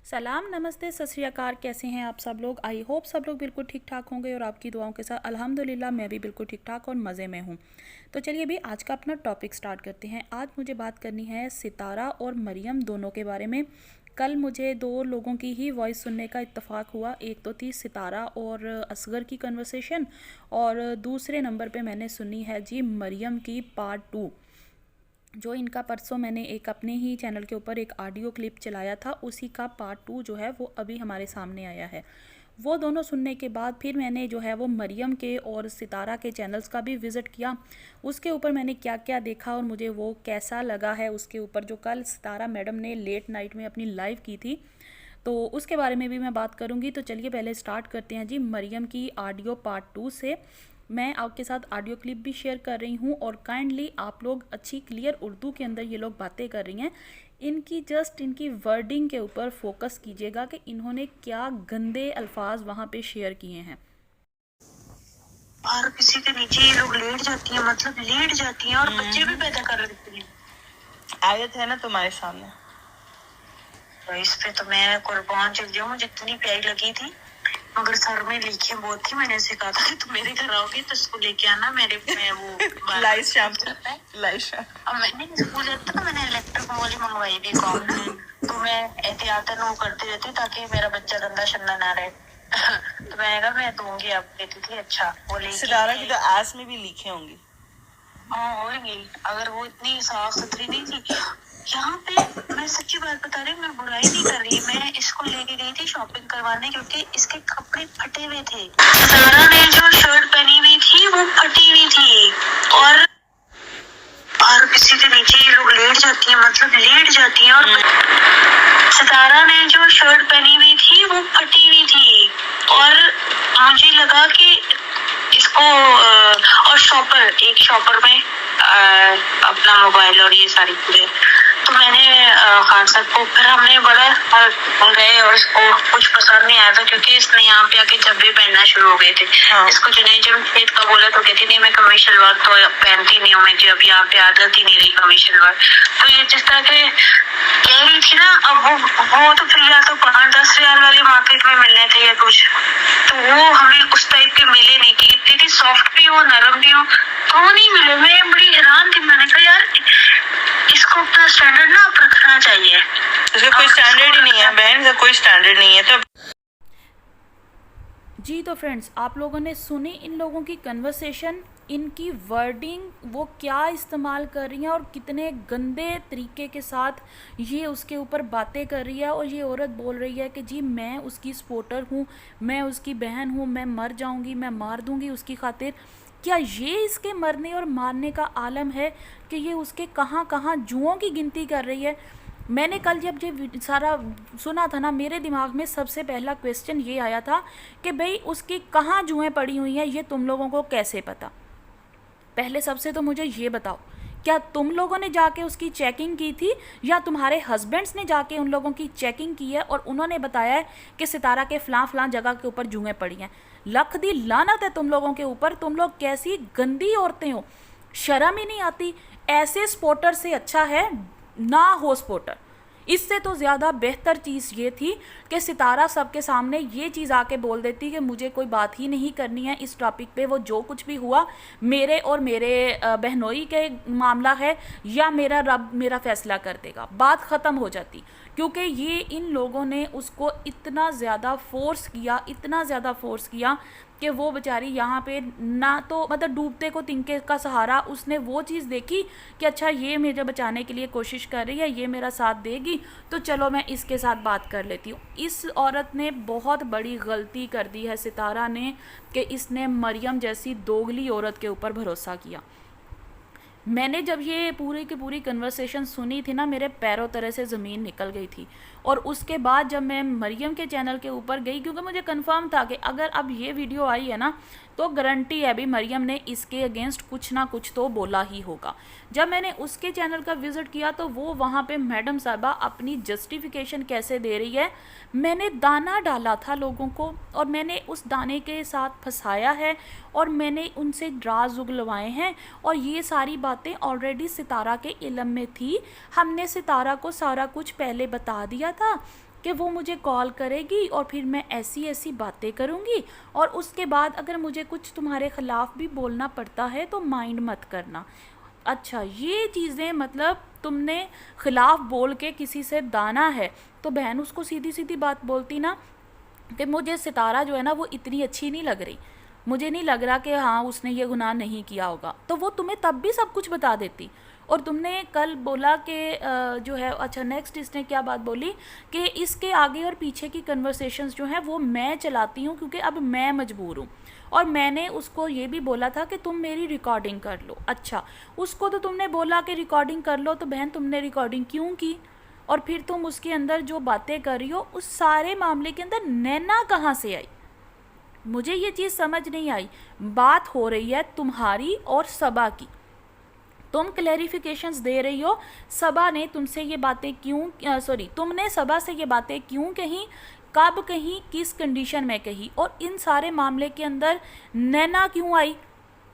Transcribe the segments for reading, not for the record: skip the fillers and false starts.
सलाम, नमस्ते, सत श्री अकाल। कैसे हैं आप सब लोग? आई होप सब लोग बिल्कुल ठीक ठाक होंगे और आपकी दुआओं के साथ अल्हम्दुलिल्लाह मैं भी बिल्कुल ठीक ठाक और मज़े में हूँ। तो चलिए अभी आज का अपना टॉपिक स्टार्ट करते हैं। आज मुझे बात करनी है सितारा और मरियम दोनों के बारे में। कल मुझे दो लोगों की ही वॉइस सुनने का इत्तेफाक हुआ। एक तो थी सितारा और असगर की कन्वर्सेशन, और दूसरे नंबर पे मैंने सुनी है जी मरियम की पार्ट 2, जो इनका परसों मैंने एक अपने ही चैनल के ऊपर एक ऑडियो क्लिप चलाया था, उसी का पार्ट 2 जो है वो अभी हमारे सामने आया है। वो दोनों सुनने के बाद फिर मैंने जो है वो मरियम के और सितारा के चैनल्स का भी विज़िट किया। उसके ऊपर मैंने क्या क्या देखा और मुझे वो कैसा लगा है, उसके ऊपर जो कल सितारा मैडम ने लेट नाइट में अपनी लाइव की थी, तो उसके बारे में भी मैं बात करूंगी। तो चलिए पहले स्टार्ट करते हैं जी मरियम की ऑडियो पार्ट 2 से। मैं आपके साथ ऑडियो क्लिप भी शेयर कर रही हूँ और काइंडली आप लोग अच्छी क्लियर उर्दू के अंदर ये लोग बातें कर रही हैं, इनकी वर्डिंग के ऊपर फोकस कीजिएगा कि इन्होंने क्या गंदे अल्फाज वहाँ पे शेयर किए हैं। और किसी के नीचे ये लोग लेट जाती हैं, मतलब लेट जाती हैं और बच्चे भी पैदा कर लेती हैं। आयत है ना तुम्हारे सामने, तो इस पे तो मैं कुर्बान चल जाऊँ, जितनी प्यारी लगी थी, मगर सर में लिखे बहुत थी। मैंने ऐसे कहा था कि तुम मेरे घर आओगी तो इसको लेके आना मेरे में वो लाइट शैम्पू। अब मैंने स्कूल जाता तो मैंने इलेक्ट्रिक वाली मंगवाई भी कॉम ना, तो मैं एहतियातन वो करती रहती ताकि मेरा बच्चा गंदा शन्ना ना रहे। तो मैंने कहा मैं दूंगी, आप कहती थी अच्छा वो लेके। सितारा की तो आस में भी लिखे होंगी। हाँ होंगी, अगर वो इतनी साफ सुथरी नहीं थी। यहाँ पे मैं सच्ची बात बता रही हूँ, मैं बुराई नहीं कर रही। मैं इसको लेके गई थी शॉपिंग करवाने क्योंकि इसके कपड़े फटे हुए थे। सारा ने जो शर्ट पहनी हुई थी वो फटी हुई थी, और किसी के नीचे ये लोग लेट जाती हैं, मतलब लेट जाती हैं। और सितारा ने जो शर्ट पहनी हुई थी वो फटी हुई थी, और मुझे लगा कि इसको और शॉपर में अपना मोबाइल और ये सारी चीजें, तो मैंने खान साहब को फिर हमने बड़ा गए और इसको कुछ पसंद नहीं आया था क्योंकि इसने यहाँ पे आके जब्बे पहनना शुरू हो गए थे। इसको जुनैद जमशेद का बोला तो कहती नहीं मैं कमीज शलवार तो पहनती नहीं हूँ, मुझे अब यहाँ पे आदत ही नहीं रही कमीज शलवार। तो ये जिस तरह के कह रही थी ना, अब वो तो फिर या तो 5-10 रियाल वाले मार्केट में मिलने थे या कुछ, तो वो हमें उस टाइप के मिले नहीं कि इतनी सॉफ्ट भी हो नरम भी हो, तो वो नहीं मिले। मैं बड़ी हैरान थी, मैंने कहा यार इसको अपना स्टैंडर्ड ना आप रखना चाहिए। इसका कोई स्टैंडर्ड ही नहीं है बहन, इसका कोई स्टैंडर्ड नहीं है। तो जी तो फ्रेंड्स, आप लोगों ने सुनी इन लोगों की कन्वर्सेशन, इनकी वर्डिंग, वो क्या इस्तेमाल कर रही हैं और कितने गंदे तरीके के साथ ये उसके ऊपर बातें कर रही है। और ये औरत बोल रही है कि जी मैं उसकी सपोर्टर हूँ, मैं उसकी बहन हूँ, मैं मर जाऊँगी, मैं मार दूँगी उसकी खातिर। क्या ये इसके मरने और मारने का आलम है कि ये उसके कहाँ कहाँ जुओं की गिनती कर रही है? मैंने कल जब ये सारा सुना था ना, मेरे दिमाग में सबसे पहला क्वेश्चन ये आया था कि भाई उसकी कहाँ जुएँ पड़ी हुई हैं, ये तुम लोगों को कैसे पता? पहले सबसे तो मुझे ये बताओ, क्या तुम लोगों ने जाके उसकी चेकिंग की थी या तुम्हारे हस्बैंड्स ने जाके उन लोगों की चेकिंग की है और उन्होंने बताया है कि सितारा के फ़लाँ जगह के ऊपर जुएँ पड़ी हैं? लख दी लानत है तुम लोगों के ऊपर, तुम लोग कैसी गंदी औरतें हो, शर्म ही नहीं आती। ऐसे स्पोर्टर से अच्छा है ना हो स्पोर्टर। इससे तो ज़्यादा बेहतर चीज़ ये थी कि सितारा सबके सामने ये चीज़ आके बोल देती कि मुझे कोई बात ही नहीं करनी है इस टॉपिक पे, वो जो कुछ भी हुआ मेरे और मेरे बहनोई के मामला है, या मेरा रब मेरा फ़ैसला कर देगा, बात ख़त्म हो जाती। क्योंकि ये इन लोगों ने उसको इतना ज़्यादा फोर्स किया, इतना ज़्यादा फोर्स किया कि वो बेचारी यहाँ पे ना तो मतलब डूबते को तिनके का सहारा, उसने वो चीज़ देखी कि अच्छा ये मुझे बचाने के लिए कोशिश कर रही है, ये मेरा साथ देगी, तो चलो मैं इसके साथ बात कर लेती हूँ। इस औरत ने बहुत बड़ी गलती कर दी है सितारा ने कि इसने मरियम जैसी दोगली औरत के ऊपर भरोसा किया। मैंने जब ये पूरी की पूरी कन्वर्सेशन सुनी थी ना, मेरे पैरों तरह से ज़मीन निकल गई थी। और उसके बाद जब मैं मरियम के चैनल के ऊपर गई, क्योंकि मुझे कंफर्म था कि अगर अब ये वीडियो आई है ना तो गारंटी है भी मरियम ने इसके अगेंस्ट कुछ ना कुछ तो बोला ही होगा। जब मैंने उसके चैनल का विज़िट किया तो वो वहाँ पे मैडम साहबा अपनी जस्टिफिकेशन कैसे दे रही है, मैंने दाना डाला था लोगों को और मैंने उस दाने के साथ फंसाया है और मैंने उनसे राज उगलवाए हैं, और ये सारी बातें ऑलरेडी सितारा के इल्म में थी। हमने सितारा को सारा कुछ पहले बता दिया था कि वो मुझे कॉल करेगी और फिर मैं ऐसी ऐसी बातें करूँगी, और उसके बाद अगर मुझे कुछ तुम्हारे ख़िलाफ़ भी बोलना पड़ता है तो माइंड मत करना। अच्छा, ये चीज़ें मतलब तुमने ख़िलाफ़ बोल के किसी से दाना है, तो बहन उसको सीधी सीधी बात बोलती ना कि मुझे सितारा जो है ना वो इतनी अच्छी नहीं लग रही, मुझे नहीं लग रहा कि हाँ उसने ये गुनाह नहीं किया होगा, तो वो तुम्हें तब भी सब कुछ बता देती। और तुमने कल बोला कि जो है, अच्छा नेक्स्ट इसने क्या बात बोली कि इसके आगे और पीछे की कन्वर्सेशंस जो हैं वो मैं चलाती हूँ क्योंकि अब मैं मजबूर हूँ, और मैंने उसको ये भी बोला था कि तुम मेरी रिकॉर्डिंग कर लो। अच्छा, उसको तो तुमने बोला कि रिकॉर्डिंग कर लो, तो बहन तुमने रिकॉर्डिंग क्यों की? और फिर तुम उसके अंदर जो बातें कर रही हो उस सारे मामले के अंदर नैना कहाँ से आई? मुझे ये चीज़ समझ नहीं आई। बात हो रही है तुम्हारी और सबा की, तुम क्लैरिफिकेशंस दे रही हो सबा ने तुमसे ये बातें क्यों, सॉरी तुमने सबा से ये बातें क्यों कहीं, कब कहीं, किस कंडीशन में कही, और इन सारे मामले के अंदर नैना क्यों आई?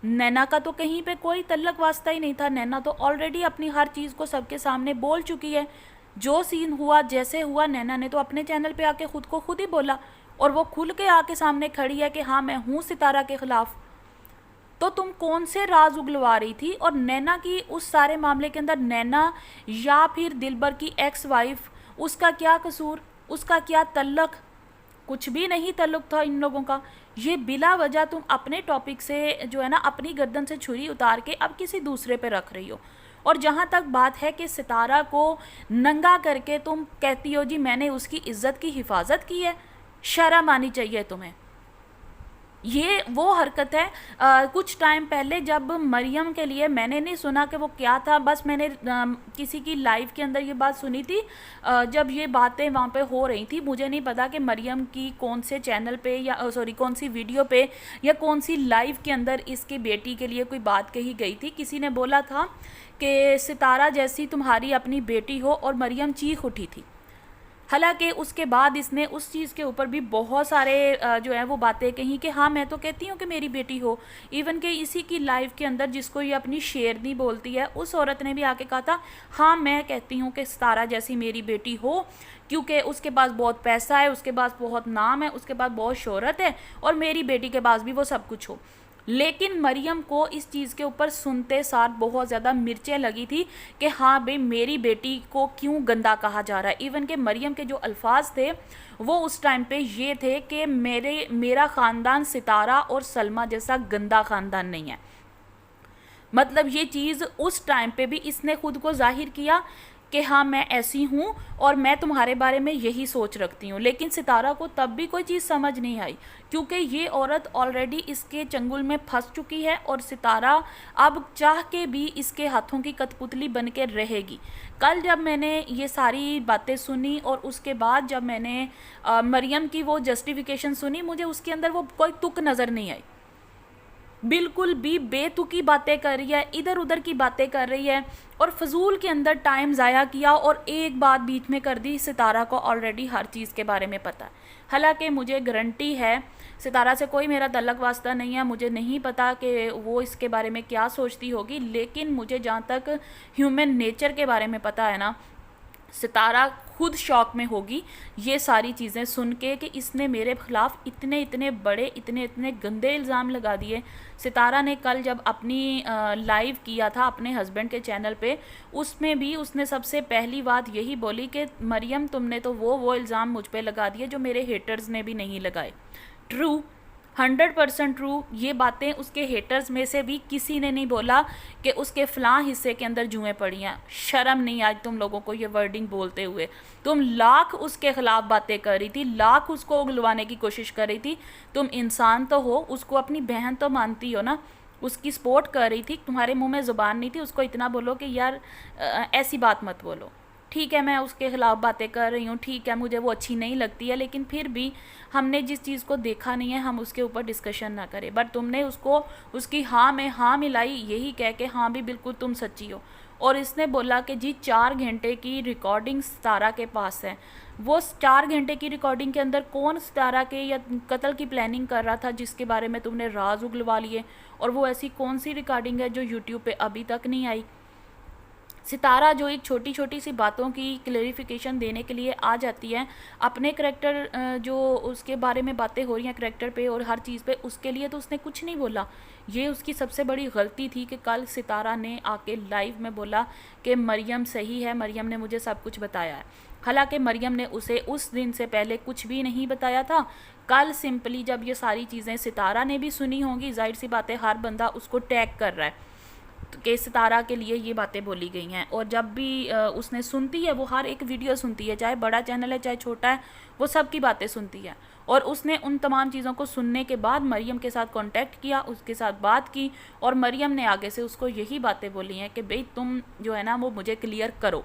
नैना का तो कहीं पे कोई तल्लक वास्ता ही नहीं था। नैना तो ऑलरेडी अपनी हर चीज़ को सबके सामने बोल चुकी है। जो सीन हुआ जैसे हुआ, नैना ने तो अपने चैनल पे आके खुद को खुद ही बोला, और वो खुल के आके सामने खड़ी है कि हाँ मैं हूँ सितारा के ख़िलाफ़। तो तुम कौन से राज उगलवा रही थी? और नैना की उस सारे मामले के अंदर नैना या फिर दिलबर की एक्स वाइफ, उसका क्या कसूर, उसका क्या तल्लक? कुछ भी नहीं तल्लुक था इन लोगों का। ये बिला वजह तुम अपने टॉपिक से जो है ना अपनी गर्दन से छुरी उतार के अब किसी दूसरे पे रख रही हो। और जहाँ तक बात है कि सितारा को नंगा करके तुम कहती हो जी मैंने उसकी इज्जत की हिफाजत की है, शर्म आनी चाहिए तुम्हें। ये वो हरकत है। कुछ टाइम पहले जब मरियम के लिए, मैंने नहीं सुना कि वो क्या था, बस मैंने किसी की लाइव के अंदर ये बात सुनी थी। जब ये बातें वहाँ पे हो रही थी, मुझे नहीं पता कि मरियम की कौन से चैनल पे या सॉरी कौन सी वीडियो पे या कौन सी लाइव के अंदर इसकी बेटी के लिए कोई बात कही गई थी। किसी ने बोला था कि सितारा जैसी तुम्हारी अपनी बेटी हो, और मरियम चीख उठी थी। हालांकि उसके बाद इसने उस चीज़ के ऊपर भी बहुत सारे जो है वो बातें कही कि हाँ मैं तो कहती हूँ कि मेरी बेटी हो। इवन कि इसी की लाइव के अंदर जिसको ये अपनी शेरनी बोलती है, उस औरत ने भी आके कहा था हाँ मैं कहती हूँ कि सितारा जैसी मेरी बेटी हो, क्योंकि उसके पास बहुत पैसा है, उसके पास बहुत नाम है, उसके पास बहुत शोहरत है, और मेरी बेटी के पास भी वो सब कुछ हो। लेकिन मरियम को इस चीज़ के ऊपर सुनते साथ बहुत ज़्यादा मिर्चें लगी थी कि हाँ भाई मेरी बेटी को क्यों गंदा कहा जा रहा है। इवन के मरियम के जो अल्फाज थे वो उस टाइम पे ये थे कि मेरा ख़ानदान सितारा और सलमा जैसा गंदा ख़ानदान नहीं है। मतलब ये चीज़ उस टाइम पे भी इसने खुद को जाहिर किया कि हाँ मैं ऐसी हूँ और मैं तुम्हारे बारे में यही सोच रखती हूँ। लेकिन सितारा को तब भी कोई चीज़ समझ नहीं आई, क्योंकि ये औरत ऑलरेडी इसके चंगुल में फंस चुकी है, और सितारा अब चाह के भी इसके हाथों की कठपुतली बन के रहेगी। कल जब मैंने ये सारी बातें सुनी और उसके बाद जब मैंने मरियम की वो जस्टिफिकेशन सुनी, मुझे उसके अंदर वो कोई तुक नज़र नहीं आई। बिल्कुल भी बेतुकी बातें कर रही है, इधर उधर की बातें कर रही है, और फजूल के अंदर टाइम ज़ाया किया, और एक बात बीच में कर दी। सितारा को ऑलरेडी हर चीज़ के बारे में पता है। हालांकि मुझे गारंटी है सितारा से कोई मेरा तल्लक वास्ता नहीं है, मुझे नहीं पता कि वो इसके बारे में क्या सोचती होगी, लेकिन मुझे जहाँ तक ह्यूमन नेचर के बारे में पता है ना, सितारा खुद शॉक में होगी ये सारी चीज़ें सुन के कि इसने मेरे ख़िलाफ़ इतने इतने बड़े, इतने इतने गंदे इल्ज़ाम लगा दिए। सितारा ने कल जब अपनी लाइव किया था अपने हस्बैंड के चैनल पे, उसमें भी उसने सबसे पहली बात यही बोली कि मरियम तुमने तो वो इल्ज़ाम मुझ पे लगा दिए जो मेरे हेटर्स ने भी नहीं लगाए। True, 100% true. ये बातें उसके हेटर्स में से भी किसी ने नहीं बोला कि उसके फ़लाँ हिस्से के अंदर जुएँ पड़ी हैं। शर्म नहीं आज तुम लोगों को ये वर्डिंग बोलते हुए? तुम लाख उसके ख़िलाफ़ बातें कर रही थी, लाख उसको उगलवाने की कोशिश कर रही थी। तुम इंसान तो हो, उसको अपनी बहन तो मानती हो ना, उसकी सपोर्ट कर रही थी। तुम्हारे मुंह में ज़ुबान नहीं थी उसको इतना बोलो कि यार ऐसी बात मत बोलो। ठीक है मैं उसके ख़िलाफ़ बातें कर रही हूँ, ठीक है मुझे वो अच्छी नहीं लगती है, लेकिन फिर भी हमने जिस चीज़ को देखा नहीं है हम उसके ऊपर डिस्कशन ना करें। बट तुमने उसको उसकी हाँ में हाँ मिलाई, यही कह के हाँ भी बिल्कुल तुम सच्ची हो। और इसने बोला कि जी 4 घंटे की रिकॉर्डिंग सितारा के पास है। वो 4 घंटे की रिकॉर्डिंग के अंदर कौन सितारा के या कत्ल की प्लानिंग कर रहा था जिसके बारे में तुमने राज उगलवा लिए? और वो ऐसी कौन सी रिकॉर्डिंग है जो यूट्यूब पे अभी तक नहीं आई? सितारा जो एक छोटी छोटी सी बातों की क्लेरिफिकेशन देने के लिए आ जाती है, अपने करैक्टर जो उसके बारे में बातें हो रही हैं करैक्टर पे और हर चीज़ पे, उसके लिए तो उसने कुछ नहीं बोला। ये उसकी सबसे बड़ी गलती थी कि कल सितारा ने आके लाइव में बोला कि मरियम सही है, मरियम ने मुझे सब कुछ बताया है। हालांकि मरियम ने उसे उस दिन से पहले कुछ भी नहीं बताया था। कल सिंपली जब ये सारी चीज़ें सितारा ने भी सुनी होंगी, जाहिर सी बात है हर बंदा उसको टैग कर रहा है कि सितारा के लिए ये बातें बोली गई हैं, और जब भी उसने सुनती है, वो हर एक वीडियो सुनती है, चाहे बड़ा चैनल है चाहे छोटा है, वो सब की बातें सुनती है। और उसने उन तमाम चीज़ों को सुनने के बाद मरियम के साथ कांटेक्ट किया, उसके साथ बात की, और मरियम ने आगे से उसको यही बातें बोली हैं कि भाई तुम जो है ना वो मुझे क्लियर करो,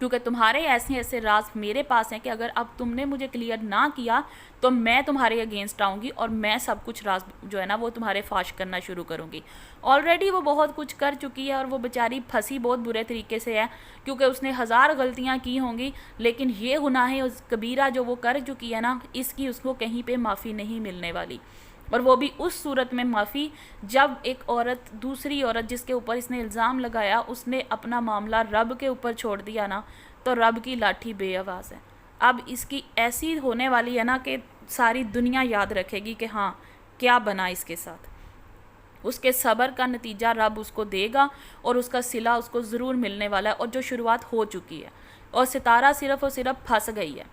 क्योंकि तुम्हारे ऐसे ऐसे राज मेरे पास हैं कि अगर अब तुमने मुझे क्लियर ना किया तो मैं तुम्हारे अगेंस्ट आऊँगी और मैं सब कुछ राज जो है ना वो तुम्हारे फाश करना शुरू करूँगी। ऑलरेडी वो बहुत कुछ कर चुकी है और वो बेचारी फंसी बहुत बुरे तरीके से है, क्योंकि उसने हज़ार गलतियाँ की होंगी, लेकिन ये गुनाह उस कबीरा जो वो कर चुकी है ना, इसकी उसको कहीं पर माफ़ी नहीं मिलने वाली। और वो भी उस सूरत में माफ़ी जब एक औरत, दूसरी औरत जिसके ऊपर इसने इल्ज़ाम लगाया, उसने अपना मामला रब के ऊपर छोड़ दिया ना, तो रब की लाठी बेआवाज़ है। अब इसकी ऐसी होने वाली है ना कि सारी दुनिया याद रखेगी कि हाँ क्या बना इसके साथ। उसके सब्र का नतीजा रब उसको देगा और उसका सिला उसको ज़रूर मिलने वाला है, और जो शुरुआत हो चुकी है। और सितारा सिर्फ़ और सिर्फ फंस गई है,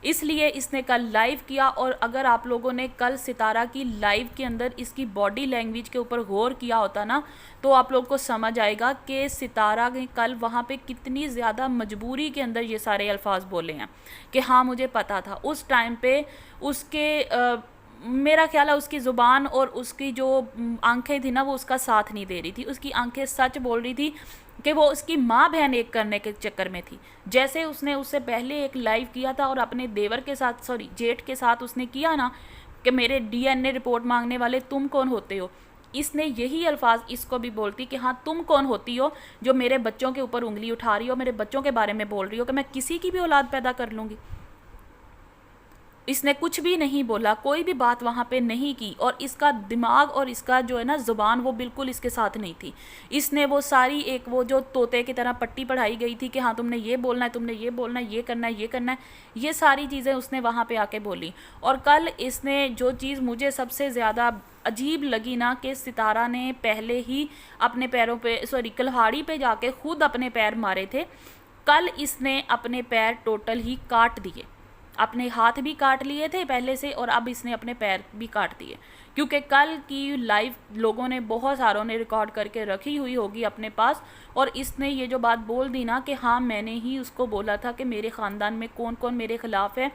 इसलिए इसने कल लाइव किया। और अगर आप लोगों ने कल सितारा की लाइव के अंदर इसकी बॉडी लैंग्वेज के ऊपर गौर किया होता ना, तो आप लोग को समझ आएगा कि सितारा ने कल वहाँ पे कितनी ज़्यादा मजबूरी के अंदर ये सारे अल्फाज बोले हैं कि हाँ मुझे पता था। उस टाइम पे उसके मेरा ख्याल है उसकी ज़ुबान और उसकी जो आंखें थी ना वो उसका साथ नहीं दे रही थी। उसकी आंखें सच बोल रही थी कि वो उसकी माँ बहन एक करने के चक्कर में थी। जैसे उसने उससे पहले एक लाइव किया था और अपने देवर के साथ, सॉरी जेठ के साथ उसने किया ना कि मेरे डीएनए रिपोर्ट मांगने वाले तुम कौन होते हो, इसने यही अल्फाज इसको भी बोलती कि हाँ तुम कौन होती हो जो मेरे बच्चों के ऊपर उंगली उठा रही हो, मेरे बच्चों के बारे में बोल रही हो कि मैं किसी की भी औलाद पैदा कर लूँगी। इसने कुछ भी नहीं बोला, कोई भी बात वहाँ पे नहीं की, और इसका दिमाग और इसका जो है ना ज़ुबान वो बिल्कुल इसके साथ नहीं थी। इसने वो सारी एक वो जो तोते की तरह पट्टी पढ़ाई गई थी कि हाँ तुमने ये बोलना है, तुमने ये बोलना है, ये करना है, ये करना है, ये सारी चीज़ें उसने वहाँ पे आके बोली। और कल इसने जो चीज़ मुझे सबसे ज़्यादा अजीब लगी ना कि सितारा ने पहले ही अपने पैरों पे, सॉरी कुल्हाड़ी पे जाके खुद अपने पैर मारे थे। कल इसने अपने पैर टोटल ही काट दिए, अपने हाथ भी काट लिए थे पहले से, और अब इसने अपने पैर भी काट दिए, क्योंकि कल की लाइव लोगों ने, बहुत सारों ने रिकॉर्ड करके रखी हुई होगी अपने पास। और इसने ये जो बात बोल दी ना कि हाँ मैंने ही उसको बोला था कि मेरे ख़ानदान में कौन कौन मेरे ख़िलाफ़ है,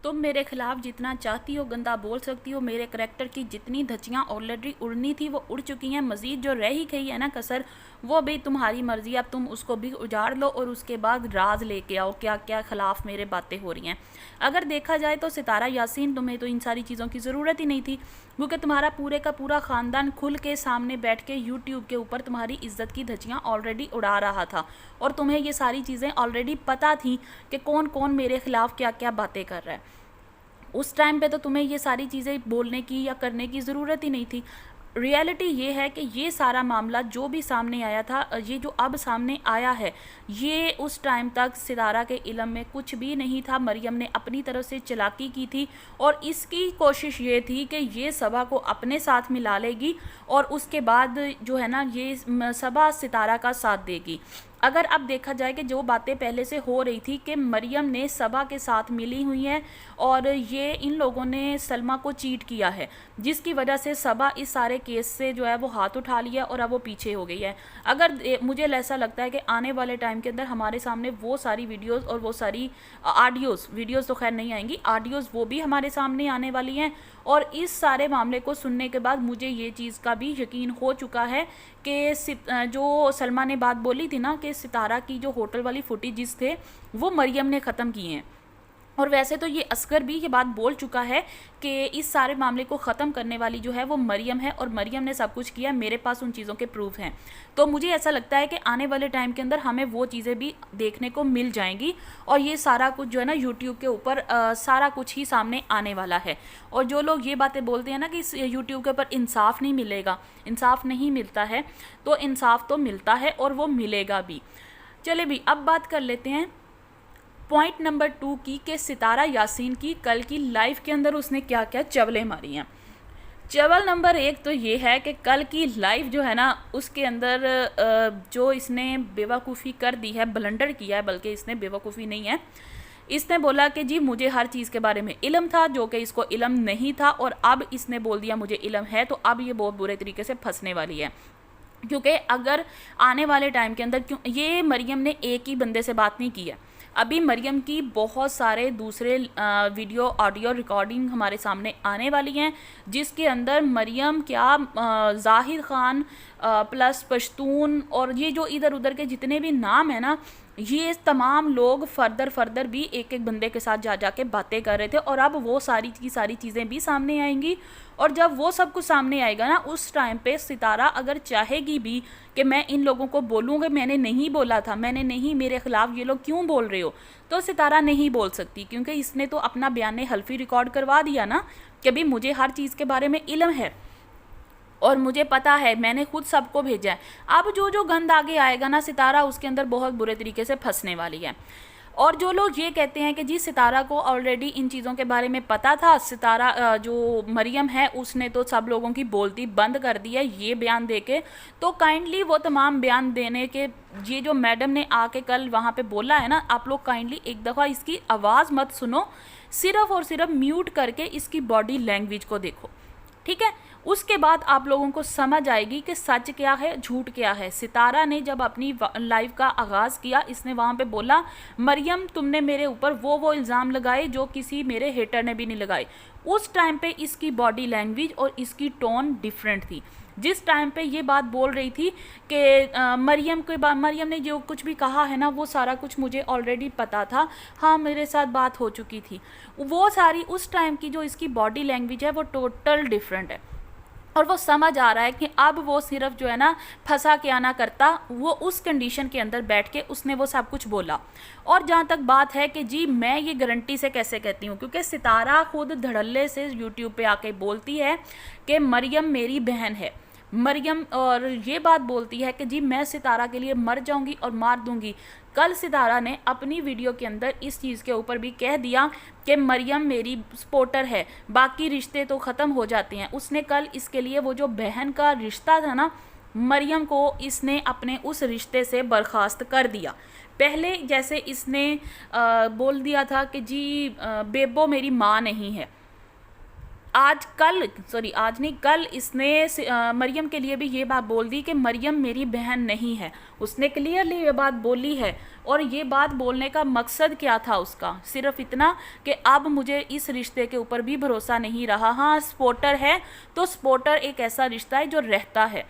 तुम मेरे खिलाफ जितना चाहती हो गंदा बोल सकती हो, मेरे करैक्टर की जितनी धज्जियाँ ऑलरेडी उड़नी थी वो उड़ चुकी हैं, मज़ीद जो रह ही गई है ना कसर, वो भी तुम्हारी मर्ज़ी, अब तुम उसको भी उजाड़ लो और उसके बाद राज लेके आओ क्या क्या ख़िलाफ़ मेरे बातें हो रही हैं। अगर देखा जाए तो सितारा यासीन, तुम्हें तो इन सारी चीज़ों की ज़रूरत ही नहीं थी, क्योंकि तुम्हारा पूरे का पूरा ख़ानदान खुल के सामने बैठ के यूट्यूब के ऊपर तुम्हारी इज़्ज़त की धज्जियाँ ऑलरेडी उड़ा रहा था, और तुम्हें ये सारी चीज़ें ऑलरेडी पता थी कि कौन कौन मेरे ख़िलाफ़ क्या क्या बातें कर रहा है। उस टाइम पे तो तुम्हें ये सारी चीज़ें बोलने की या करने की ज़रूरत ही नहीं थी। रियलिटी ये है कि ये सारा मामला जो भी सामने आया था, ये जो अब सामने आया है, ये उस टाइम तक सितारा के इल्म में कुछ भी नहीं था। मरियम ने अपनी तरफ से चालाकी की थी और इसकी कोशिश ये थी कि ये सबा को अपने साथ मिला लेगी और उसके बाद जो है ना ये सबा सितारा का साथ देगी। अगर अब देखा जाए कि जो बातें पहले से हो रही थी कि मरियम ने सबा के साथ मिली हुई हैं और ये इन लोगों ने सलमा को चीट किया है, जिसकी वजह से सबा इस सारे केस से जो है वो हाथ उठा लिया और अब वो पीछे हो गई है। अगर मुझे ऐसा लगता है कि आने वाले टाइम के अंदर हमारे सामने वो सारी वीडियोस और वो सारी ऑडियोज़, वीडियोस तो खैर नहीं आएंगी, ऑडियोज़ वो भी हमारे सामने आने वाली हैं। और इस सारे मामले को सुनने के बाद मुझे ये चीज़ का भी यकीन हो चुका है कि जो सलमा ने बात बोली थी ना कि सितारा की जो होटल वाली फुटेजेस थे वो मरियम ने ख़त्म किए हैं, और वैसे तो ये असगर भी ये बात बोल चुका है कि इस सारे मामले को ख़त्म करने वाली जो है वो मरियम है, और मरियम ने सब कुछ किया, मेरे पास उन चीज़ों के प्रूफ हैं। तो मुझे ऐसा लगता है कि आने वाले टाइम के अंदर हमें वो चीज़ें भी देखने को मिल जाएंगी, और ये सारा कुछ जो है ना यूट्यूब के ऊपर सारा कुछ ही सामने आने वाला है। और जो लोग ये बातें बोलते हैं ना कि इस यूट्यूब के ऊपर इंसाफ नहीं मिलेगा, इंसाफ नहीं मिलता है, तो इंसाफ तो मिलता है और वो मिलेगा भी। चले भी अब बात कर लेते हैं पॉइंट नंबर 2 की, कि सितारा यासीन की कल की लाइव के अंदर उसने क्या क्या चवलें मारी हैं। चवल नंबर 1 तो ये है कि कल की लाइव जो है ना उसके अंदर जो इसने बेवकूफ़ी कर दी है, ब्लंडर किया है, बल्कि इसने बेवकूफ़ी नहीं है, इसने बोला कि जी मुझे हर चीज़ के बारे में इल्म था, जो कि इसको इल्म नहीं था, और अब इसने बोल दिया मुझे इल्म है, तो अब ये बहुत बुरे तरीके से फंसने वाली है। क्योंकि अगर आने वाले टाइम के अंदर, क्यों ये मरियम ने एक ही बंदे से बात नहीं की है, अभी मरियम की बहुत सारे दूसरे वीडियो ऑडियो रिकॉर्डिंग हमारे सामने आने वाली हैं, जिसके अंदर मरियम क्या जाहिर ख़ान प्लस पश्तून और ये जो इधर उधर के जितने भी नाम हैं ना, ये तमाम लोग फर्दर भी एक एक बंदे के साथ जा के बातें कर रहे थे, और अब वो सारी की सारी चीज़ें भी सामने आएंगी। और जब वो सब कुछ सामने आएगा ना, उस टाइम पे सितारा अगर चाहेगी भी कि मैं इन लोगों को बोलूँगा मैंने नहीं बोला था, मैंने नहीं, मेरे ख़िलाफ़ ये लोग क्यों बोल रहे हो, तो सितारा नहीं बोल सकती, क्योंकि इसने तो अपना बयान हल्फी रिकॉर्ड करवा दिया ना कि भाई मुझे हर चीज़ के बारे में इल्म है और मुझे पता है, मैंने खुद सबको भेजा है। अब जो गंद आगे आएगा ना, सितारा उसके अंदर बहुत बुरे तरीके से फंसने वाली है। और जो लोग ये कहते हैं कि जी सितारा को ऑलरेडी इन चीज़ों के बारे में पता था, सितारा जो मरियम है उसने तो सब लोगों की बोलती बंद कर दी है ये बयान देके, तो काइंडली वो तमाम बयान देने के, ये जो मैडम ने आके कल वहाँ पे बोला है ना, आप लोग काइंडली एक दफ़ा इसकी आवाज़ मत सुनो, सिर्फ़ और सिर्फ म्यूट करके इसकी बॉडी लैंग्वेज को देखो, ठीक है। उसके बाद आप लोगों को समझ आएगी कि सच क्या है झूठ क्या है। सितारा ने जब अपनी लाइव का आगाज़ किया, इसने वहाँ पे बोला मरियम तुमने मेरे ऊपर वो इल्ज़ाम लगाए जो किसी मेरे हेटर ने भी नहीं लगाए। उस टाइम पे इसकी बॉडी लैंग्वेज और इसकी टोन डिफरेंट थी। जिस टाइम पे ये बात बोल रही थी कि मरियम ने जो कुछ भी कहा है ना, वो सारा कुछ मुझे ऑलरेडी पता था, हाँ मेरे साथ बात हो चुकी थी, वो सारी उस टाइम की जो इसकी बॉडी लैंग्वेज है वो टोटल डिफरेंट है। और वो समझ आ रहा है कि अब वो सिर्फ जो है ना फंसा क्या ना करता, वो उस कंडीशन के अंदर बैठ के उसने वो सब कुछ बोला। और जहाँ तक बात है कि जी मैं ये गारंटी से कैसे कहती हूँ, क्योंकि सितारा खुद धड़ल्ले से यूट्यूब पे आके बोलती है कि मरियम मेरी बहन है, मरियम, और ये बात बोलती है कि जी मैं सितारा के लिए मर जाऊंगी और मार दूंगी। कल सितारा ने अपनी वीडियो के अंदर इस चीज़ के ऊपर भी कह दिया कि मरियम मेरी सपोर्टर है, बाकी रिश्ते तो ख़त्म हो जाते हैं। उसने कल इसके लिए वो जो बहन का रिश्ता था ना, मरियम को इसने अपने उस रिश्ते से बर्खास्त कर दिया। पहले जैसे इसने बोल दिया था कि जी बेबो मेरी माँ नहीं है, कल इसने मरियम के लिए भी ये बात बोल दी कि मरियम मेरी बहन नहीं है। उसने क्लियरली ये बात बोली है, और ये बात बोलने का मकसद क्या था उसका, सिर्फ इतना कि अब मुझे इस रिश्ते के ऊपर भी भरोसा नहीं रहा। हाँ सपोर्टर है तो सपोर्टर एक ऐसा रिश्ता है जो रहता है।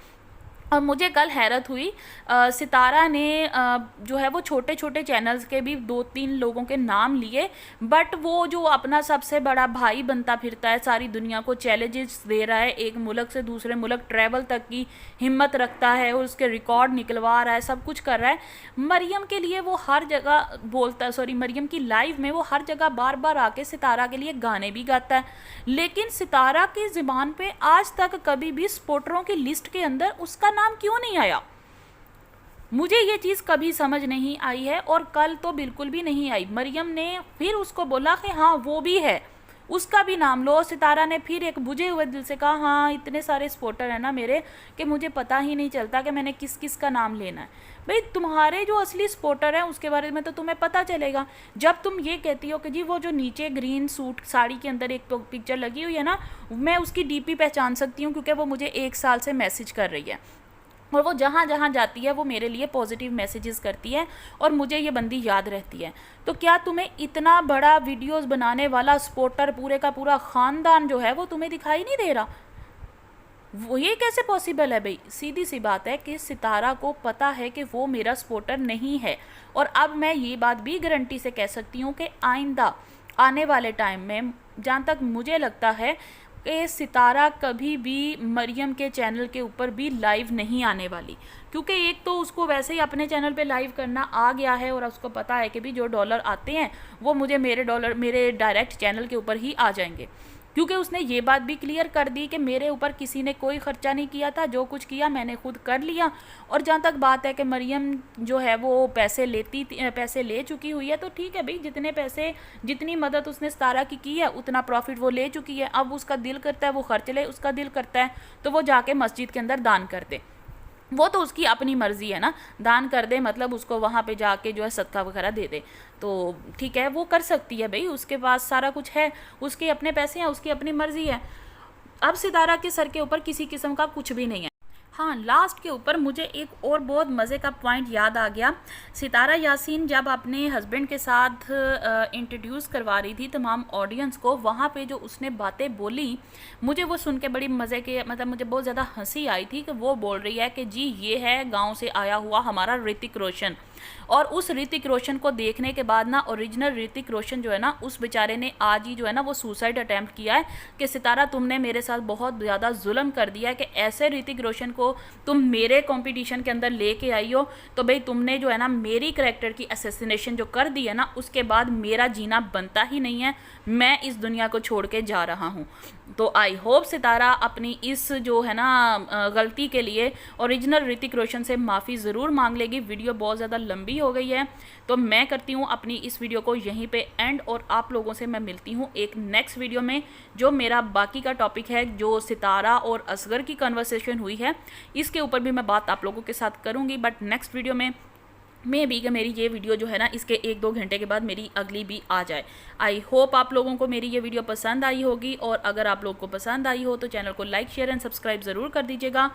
और मुझे कल हैरत हुई, सितारा ने जो है वो छोटे छोटे चैनल्स के भी 2-3 लोगों के नाम लिए, बट वो जो अपना सबसे बड़ा भाई बनता फिरता है, सारी दुनिया को चैलेंजेस दे रहा है, एक मुल्क से दूसरे मुल्क ट्रैवल तक की हिम्मत रखता है और उसके रिकॉर्ड निकलवा रहा है, सब कुछ कर रहा है। मरियम के लिए वो हर जगह मरियम की लाइव में वो हर जगह बार बार आके सितारा के लिए गाने भी गाता है, लेकिन सितारा की ज़ुबान पे आज तक कभी भी सपोर्टरों की लिस्ट के अंदर उसका नाम क्यों नहीं आया। मुझे ये चीज़ कभी समझ नहीं आई है, और कल तो बिल्कुल भी नहीं आई। मरियम ने फिर उसको बोला कि हाँ वो भी है, उसका भी नाम लो। सितारा ने फिर एक बुझे हुए दिल से कहा हाँ इतने सारे सपोर्टर हैं ना मेरे कि मुझे पता ही नहीं चलता कि मैंने किस किस का नाम लेना है। भाई तुम्हारे जो असली सपोर्टर हैं उसके बारे में तो तुम्हें पता चलेगा जब तुम ये कहती हो कि जी वो जो नीचे ग्रीन सूट साड़ी के अंदर एक तो पिक्चर लगी हुई है ना, मैं उसकी डीपी पहचान सकती हूँ क्योंकि वो मुझे 1 साल से मैसेज कर रही है, और वो जहाँ जहाँ जाती है वो मेरे लिए पॉजिटिव मैसेजेस करती है और मुझे ये बंदी याद रहती है। तो क्या तुम्हें इतना बड़ा वीडियोस बनाने वाला सपोर्टर पूरे का पूरा ख़ानदान जो है वो तुम्हें दिखाई नहीं दे रहा? वो ये कैसे पॉसिबल है भाई? सीधी सी बात है कि सितारा को पता है कि वो मेरा सपोर्टर नहीं है, और अब मैं ये बात भी गारंटी से कह सकती हूँ कि आइंदा आने वाले टाइम में जहाँ तक मुझे लगता है कि सितारा कभी भी मरियम के चैनल के ऊपर भी लाइव नहीं आने वाली, क्योंकि एक तो उसको वैसे ही अपने चैनल पे लाइव करना आ गया है और उसको पता है कि भी जो डॉलर आते हैं वो मुझे मेरे डायरेक्ट चैनल के ऊपर ही आ जाएंगे, क्योंकि उसने ये बात भी क्लियर कर दी कि मेरे ऊपर किसी ने कोई ख़र्चा नहीं किया था, जो कुछ किया मैंने खुद कर लिया। और जहाँ तक बात है कि मरियम जो है वो पैसे ले चुकी हुई है, तो ठीक है भाई, जितनी मदद उसने सितारा की है उतना प्रॉफिट वो ले चुकी है। अब उसका दिल करता है वो खर्च ले, उसका दिल करता है तो वो जाके मस्जिद के अंदर दान कर दे, वो तो उसकी अपनी मर्ज़ी है ना। दान कर दे मतलब उसको वहाँ पे जाके जो है सदका वगैरह दे दे, तो ठीक है, वो कर सकती है भाई, उसके पास सारा कुछ है, उसके अपने पैसे हैं, उसकी अपनी मर्ज़ी है। अब सितारा के सर के ऊपर किसी किस्म का कुछ भी नहीं है। हाँ, लास्ट के ऊपर मुझे एक और बहुत मज़े का पॉइंट याद आ गया। सितारा यासीन जब अपने हस्बैंड के साथ इंट्रोड्यूस करवा रही थी तमाम ऑडियंस को, वहाँ पे जो उसने बातें बोली, मुझे वो सुन के बड़ी मज़े के, मतलब मुझे बहुत ज़्यादा हंसी आई थी कि वो बोल रही है कि जी ये है गांव से आया हुआ हमारा ऋतिक रोशन। और उस ऋतिक रोशन को देखने के बाद ना, ओरिजिनल ऋतिक रोशन जो है ना, उस बेचारे ने आज ही जो है ना वो सुसाइड अटैम्प्ट किया है कि सितारा तुमने मेरे साथ बहुत ज़्यादा जुल्म कर दिया है कि ऐसे ऋतिक रोशन को तुम मेरे कंपटीशन के अंदर लेके आई हो, तो भाई तुमने जो है ना मेरी कैरेक्टर की असैसिनेशन जो कर दी है ना, उसके बाद मेरा जीना बनता ही नहीं है, मैं इस दुनिया को छोड़ के जा रहा हूँ। तो आई होप सितारा अपनी इस जो है ना गलती के लिए ओरिजिनल ऋतिक रोशन से माफ़ी ज़रूर मांग लेगी। वीडियो बहुत ज़्यादा लंबी हो गई है, तो मैं करती हूँ अपनी इस वीडियो को यहीं पे एंड, और आप लोगों से मैं मिलती हूँ एक नेक्स्ट वीडियो में, जो मेरा बाकी का टॉपिक है, जो सितारा और असगर की कन्वर्सेशन हुई है, इसके ऊपर भी मैं बात आप लोगों के साथ करूँगी। बट नेक्स्ट वीडियो में भी कि मेरी ये वीडियो जो है ना, इसके 1-2 घंटे के बाद मेरी अगली भी आ जाए। आई होप आप लोगों को मेरी ये वीडियो पसंद आई होगी, और अगर आप लोगों को पसंद आई हो तो चैनल को लाइक शेयर एंड सब्सक्राइब ज़रूर कर दीजिएगा,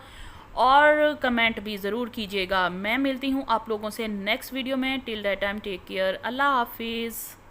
और कमेंट भी ज़रूर कीजिएगा। मैं मिलती हूँ आप लोगों से नेक्स्ट वीडियो में। Till that time take care, अल्लाह हाफिज़।